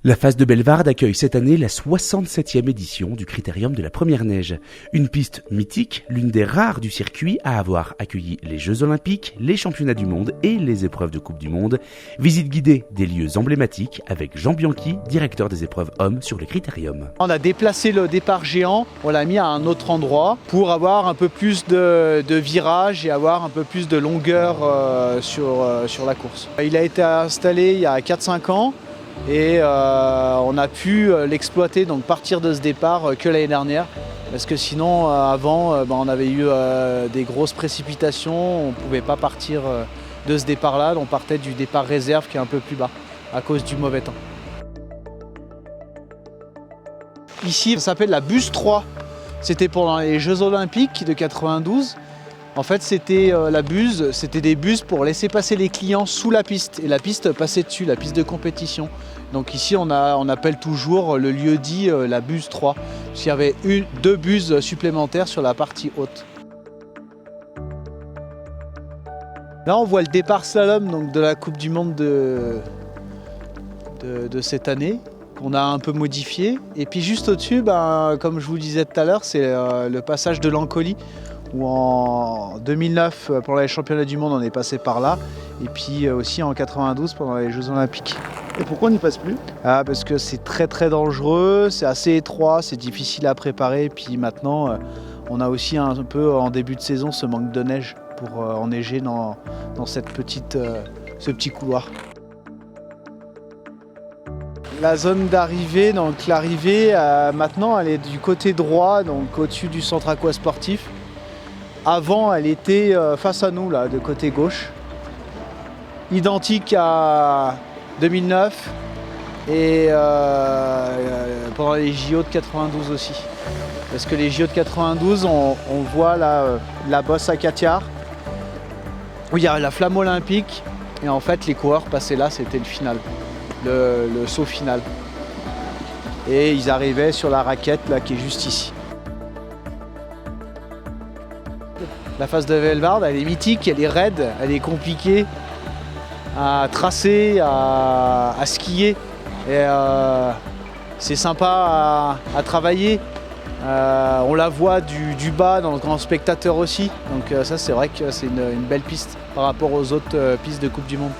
La phase de Bellewaerde accueille cette année la 67e édition du Critérium de la Première Neige. Une piste mythique, l'une des rares du circuit à avoir accueilli les Jeux Olympiques, les Championnats du Monde et les épreuves de Coupe du Monde. Visite guidée des lieux emblématiques avec Jean Bianchi, directeur des épreuves hommes sur le Critérium. On a déplacé le départ géant, on l'a mis à un autre endroit pour avoir un peu plus de virages et avoir un peu plus de longueur sur la course. Il a été installé il y a 4-5 ans. Et on a pu l'exploiter, donc partir de ce départ que l'année dernière. Parce que sinon, avant, on avait eu des grosses précipitations, on ne pouvait pas partir de ce départ-là, on partait du départ réserve qui est un peu plus bas, à cause du mauvais temps. Ici, ça s'appelle la buse 3. C'était pendant les Jeux Olympiques de 92. En fait, c'était la buse, c'était des buses pour laisser passer les clients sous la piste et la piste passait dessus, la piste de compétition. Donc ici, on appelle toujours le lieu dit la buse 3, parce qu'il y avait deux buses supplémentaires sur la partie haute. Là, on voit le départ slalom donc, de la Coupe du Monde de cette année, qu'on a un peu modifié. Et puis juste au-dessus, comme je vous le disais tout à l'heure, c'est le passage de l'Ancoli, où en 2009, pendant les championnats du monde, on est passé par là. Et puis aussi en 92, pendant les Jeux Olympiques. Et pourquoi on n'y passe plus ? Parce que c'est très très dangereux, c'est assez étroit, c'est difficile à préparer. Et puis maintenant, on a aussi un peu en début de saison ce manque de neige pour enneiger dans ce petit couloir. La zone d'arrivée, donc l'arrivée maintenant elle est du côté droit, donc au-dessus du centre aquasportif. Avant, elle était face à nous, là, de côté gauche. Identique à 2009 et pendant les JO de 92 aussi. Parce que les JO de 92, on voit la bosse à Catiard, où il y a la flamme olympique. Et en fait, les coureurs passaient là, c'était le final, le saut final. Et ils arrivaient sur la raquette là, qui est juste ici. La phase de Bellewaerde, elle est mythique, elle est raide, elle est compliquée à tracer, à skier. Et c'est sympa à travailler. On la voit du bas dans le grand spectateur aussi. Donc ça, c'est vrai que c'est une belle piste par rapport aux autres pistes de Coupe du Monde.